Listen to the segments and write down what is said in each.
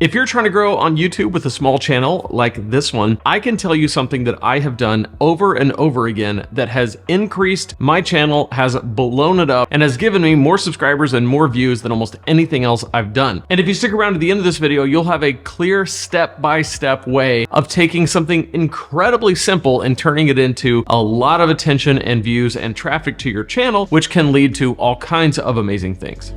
If you're trying to grow on YouTube with a small channel like this one, I can tell you something that I have done over and over again that has increased my channel, has blown it up, and has given me more subscribers and more views than almost anything else I've done. And if you stick around to the end of this video, you'll have a clear step-by-step way of taking something incredibly simple and turning it into a lot of attention and views and traffic to your channel, which can lead to all kinds of amazing things.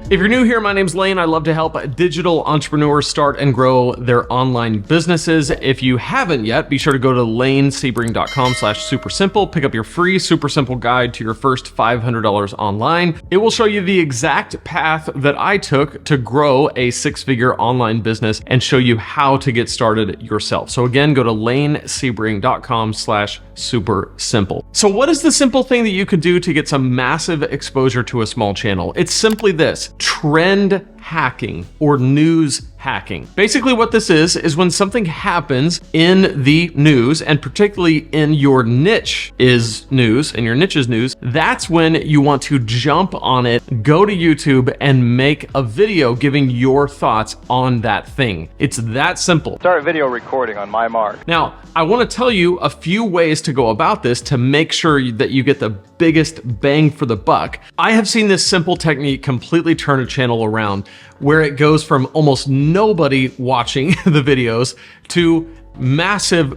If you're new here, my name's Lane. I love to help digital entrepreneurs start and grow their online businesses. If you haven't yet, be sure to go to lanesebring.com/supersimple, pick up your free super simple guide to your first $500 online. It will show you the exact path that I took to grow a six-figure online business and show you how to get started yourself. So again, go to lanesebring.com/supersimple. So what is the simple thing that you could do to get some massive exposure to a small channel? It's simply this: trend hacking or news hacking. Basically what this is when something happens in the news, and particularly in your niche is news, and your niche is news, that's when you want to jump on it, go to YouTube and make a video giving your thoughts on that thing. It's that simple. Start video recording on my mark. Now, I want to tell you a few ways to go about this to make sure that you get the biggest bang for the buck. I have seen this simple technique completely turn a channel around, where it goes from almost nobody watching the videos to massive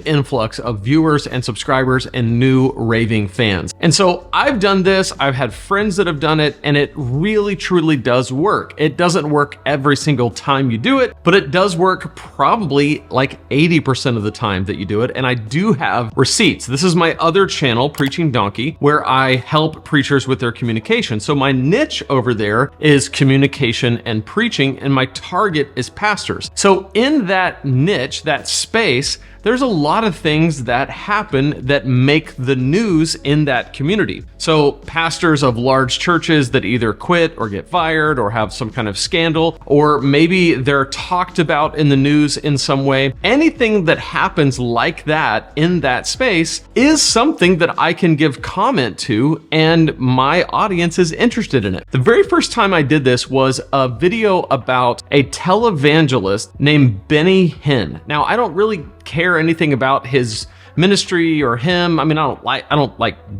influx of viewers and subscribers and new raving fans. And so I've done this, I've had friends that have done it, and it really truly does work. It doesn't work every single time you do it, but it does work probably like 80% of the time that you do it. And I do have receipts. This is my other channel, Preaching Donkey, where I help preachers with their communication. So my niche over there is communication and preaching, and my target is pastors. So in that niche, that space, there's a lot of things that happen that make the news in that community. So pastors of large churches that either quit or get fired or have some kind of scandal, or maybe they're talked about in the news in some way. Anything that happens like that in that space is something that I can give comment to, and my audience is interested in it. The very first time I did this was a video about a televangelist named Benny Hinn. Now, I don't really care anything about his ministry or him. I mean, I don't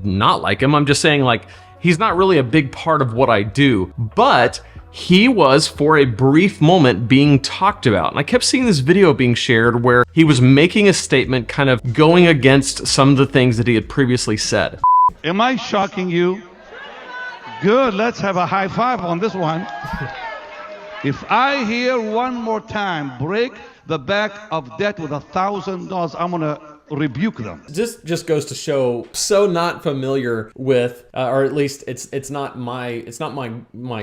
not like him. I'm just saying, like, he's not really a big part of what I do, but he was for a brief moment being talked about. And I kept seeing this video being shared where he was making a statement kind of going against some of the things that he had previously said. Am I shocking you? Good, let's have a high five on this one. If I hear one more time, break the back of debt with $1,000, I'm gonna rebuke them. This just goes to show, so not familiar with, or at least it's not my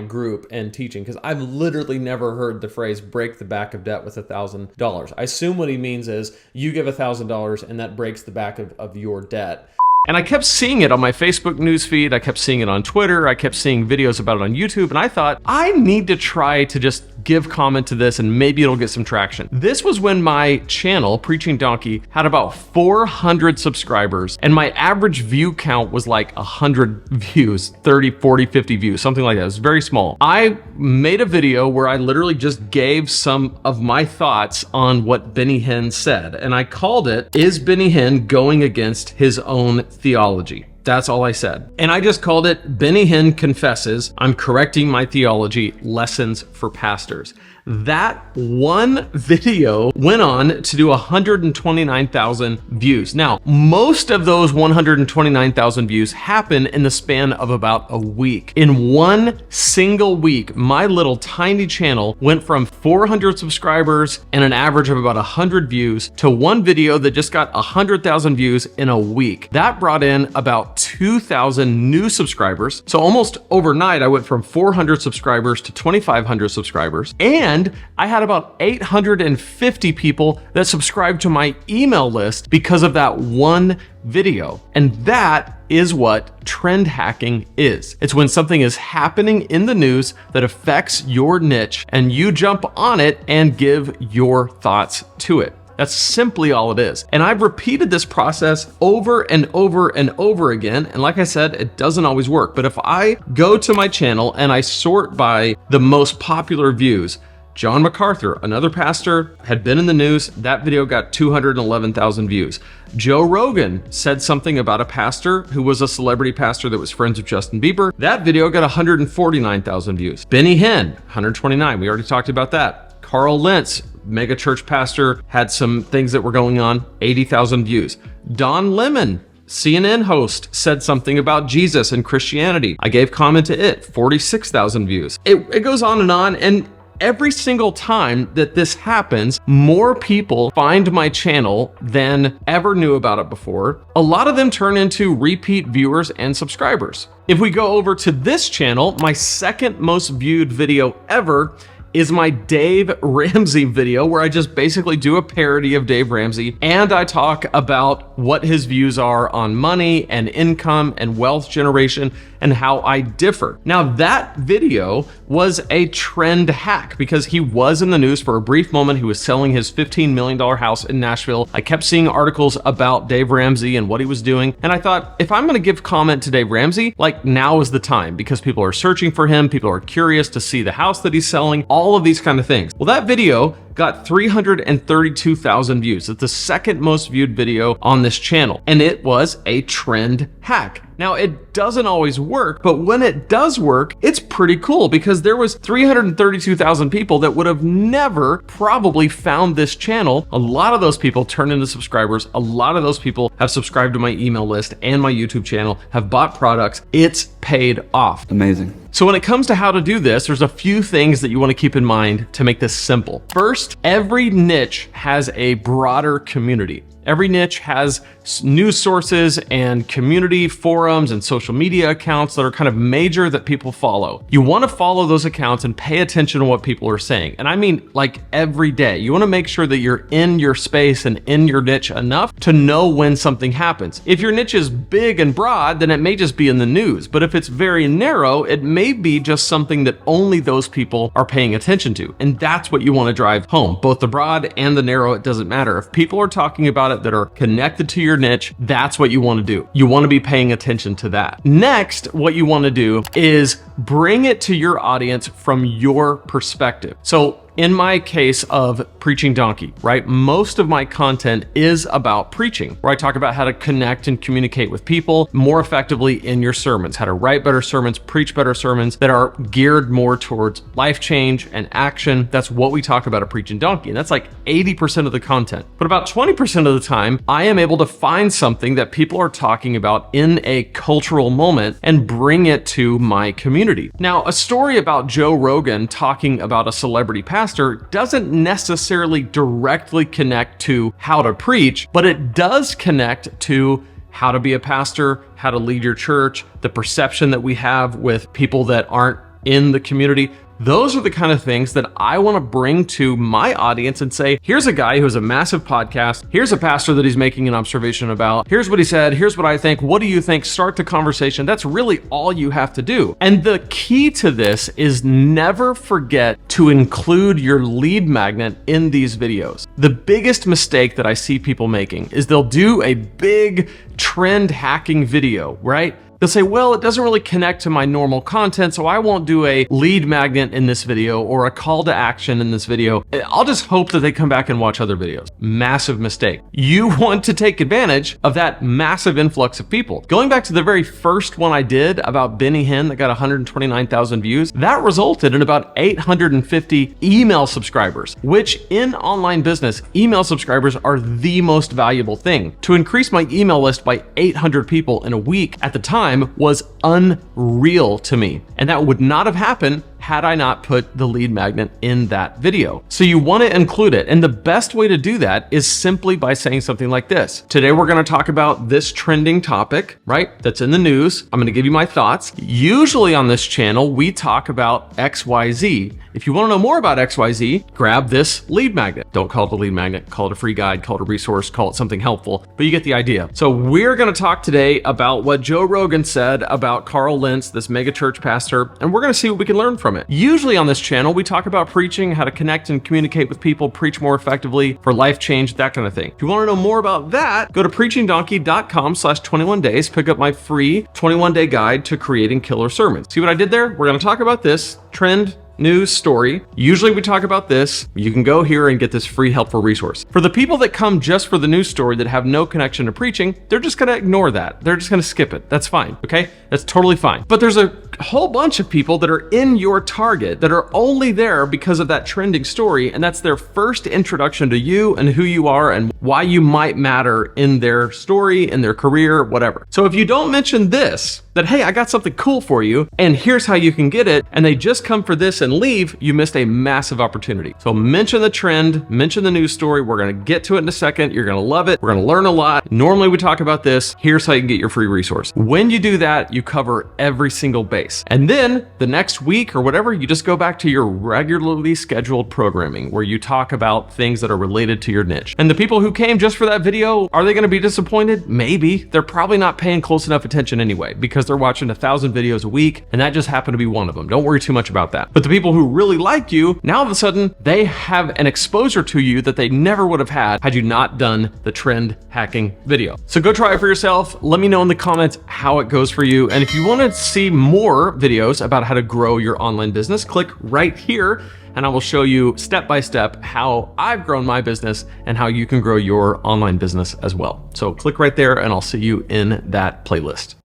group and teaching, because I've literally never heard the phrase break the back of debt with $1,000. I assume what he means is you give $1,000 and that breaks the back of your debt. And I kept seeing it on my Facebook newsfeed, I kept seeing it on Twitter, I kept seeing videos about it on YouTube, and I thought, I need to try to just give comment to this and maybe it'll get some traction. This was when my channel, Preaching Donkey, had about 400 subscribers, and my average view count was like 100 views, 30, 40, 50 views, something like that. It was very small. I made a video where I literally just gave some of my thoughts on what Benny Hinn said, and I called it, "Is Benny Hinn going against his own theology?" That's all I said. And I just called it Benny Hinn Confesses, I'm Correcting My Theology, Lessons for Pastors. That one video went on to do 129,000 views. Now, most of those 129,000 views happen in the span of about a week. In one single week, my little tiny channel went from 400 subscribers and an average of about 100 views to one video that just got 100,000 views in a week. That brought in about 2,000 new subscribers. So almost overnight, I went from 400 subscribers to 2,500 subscribers. And I had about 850 people that subscribed to my email list because of that one video. And that is what trend hacking is. It's when something is happening in the news that affects your niche and you jump on it and give your thoughts to it. That's simply all it is. And I've repeated this process over and over and over again. And like I said, it doesn't always work. But if I go to my channel and I sort by the most popular views, John MacArthur, another pastor, had been in the news. That video got 211,000 views. Joe Rogan said something about a pastor who was a celebrity pastor that was friends with Justin Bieber. That video got 149,000 views. Benny Hinn, 129. We already talked about that. Carl Lentz, mega church pastor, had some things that were going on, 80,000 views. Don Lemon, CNN host, said something about Jesus and Christianity. I gave comment to it, 46,000 views. It goes on, and every single time that this happens, more people find my channel than ever knew about it before. A lot of them turn into repeat viewers and subscribers. If we go over to this channel, my second most viewed video ever is my Dave Ramsey video, where I just basically do a parody of Dave Ramsey, and I talk about what his views are on money and income and wealth generation and how I differ. Now, that video was a trend hack because he was in the news for a brief moment. He was selling his $15 million house in Nashville. I kept seeing articles about Dave Ramsey and what he was doing, and I thought, if I'm gonna give comment to Dave Ramsey, like, now is the time, because people are searching for him, people are curious to see the house that he's selling, all of these kind of things. Well, that video got 332,000 views. It's the second most viewed video on this channel, and it was a trend hack. Now, it doesn't always work, but when it does work, it's pretty cool, because there was 332,000 people that would have never probably found this channel. A lot of those people turned into subscribers. A lot of those people have subscribed to my email list and my YouTube channel, have bought products. It's paid off. Amazing. So when it comes to how to do this, there's a few things that you want to keep in mind to make this simple. First, every niche has a broader community. Every niche has news sources and community forums and social media accounts that are kind of major that people follow. You want to follow those accounts and pay attention to what people are saying. And I mean, like, every day. You want to make sure that you're in your space and in your niche enough to know when something happens. If your niche is big and broad, then it may just be in the news. But if it's very narrow, it may be just something that only those people are paying attention to. And that's what you want to drive home. Both the broad and the narrow, it doesn't matter. If people are talking about it that are connected to your niche, that's what you want to do. You want to be paying attention to that. Next, what you want to do is bring it to your audience from your perspective. So in my case of Preaching Donkey, right? Most of my content is about preaching, where I talk about how to connect and communicate with people more effectively in your sermons, how to write better sermons, preach better sermons that are geared more towards life change and action. That's what we talk about at Preaching Donkey. And that's like 80% of the content. But about 20% of the time, I am able to find something that people are talking about in a cultural moment and bring it to my community. Now, a story about Joe Rogan talking about a celebrity pastor doesn't necessarily directly connect to how to preach, but it does connect to how to be a pastor, how to lead your church, the perception that we have with people that aren't in the community. Those are the kind of things that I want to bring to my audience and say, here's a guy who has a massive podcast. Here's a pastor that he's making an observation about. Here's what he said. Here's what I think. What do you think? Start the conversation. That's really all you have to do. And the key to this is never forget to include your lead magnet in these videos. The biggest mistake that I see people making is they'll do a big trend hacking video, right? They'll say, well, it doesn't really connect to my normal content, so I won't do a lead magnet in this video or a call to action in this video. I'll just hope that they come back and watch other videos. Massive mistake. You want to take advantage of that massive influx of people. Going back to the very first one I did about Benny Hinn that got 129,000 views, that resulted in about 850 email subscribers, which in online business, email subscribers are the most valuable thing. To increase my email list by 800 people in a week at the time was unreal to me. And that would not have happened had I not put the lead magnet in that video. So you want to include it. And the best way to do that is simply by saying something like this. Today, we're going to talk about this trending topic, right? That's in the news. I'm going to give you my thoughts. Usually on this channel, we talk about XYZ. If you want to know more about XYZ, grab this lead magnet. Don't call it a lead magnet, call it a free guide, call it a resource, call it something helpful, but you get the idea. So we're going to talk today about what Joe Rogan said about Carl Lentz, this mega church pastor, and we're going to see what we can learn from it. environment. Usually on this channel, we talk about preaching, how to connect and communicate with people, preach more effectively for life change, that kind of thing. If you want to know more about that, go to preachingdonkey.com/21days, pick up my free 21-day guide to creating killer sermons. See what I did there? We're going to talk about this trend, news, story. Usually we talk about this. You can go here and get this free helpful resource. For the people that come just for the news story that have no connection to preaching, they're just gonna ignore that. They're just gonna skip it. That's fine, okay? That's totally fine. But there's a whole bunch of people that are in your target that are only there because of that trending story, and that's their first introduction to you and who you are and why you might matter in their story, in their career, whatever. So if you don't mention this, that, hey, I got something cool for you, and here's how you can get it, and they just come for this and leave, you missed a massive opportunity. So mention the trend, mention the news story. We're gonna get to it in a second. You're gonna love it. We're gonna learn a lot. Normally we talk about this. Here's how you can get your free resource. When you do that, you cover every single base. And then the next week or whatever, you just go back to your regularly scheduled programming where you talk about things that are related to your niche. And the people who came just for that video, are they gonna be disappointed? Maybe. They're probably not paying close enough attention anyway, because they're watching 1,000 videos a week, and that just happened to be one of them. Don't worry too much about that. But the people who really like you, now all of a sudden, they have an exposure to you that they never would have had you not done the trend hacking video. So go try it for yourself. Let me know in the comments how it goes for you. And if you want to see more videos about how to grow your online business, click right here, and I will show you step by step how I've grown my business and how you can grow your online business as well. So click right there, and I'll see you in that playlist.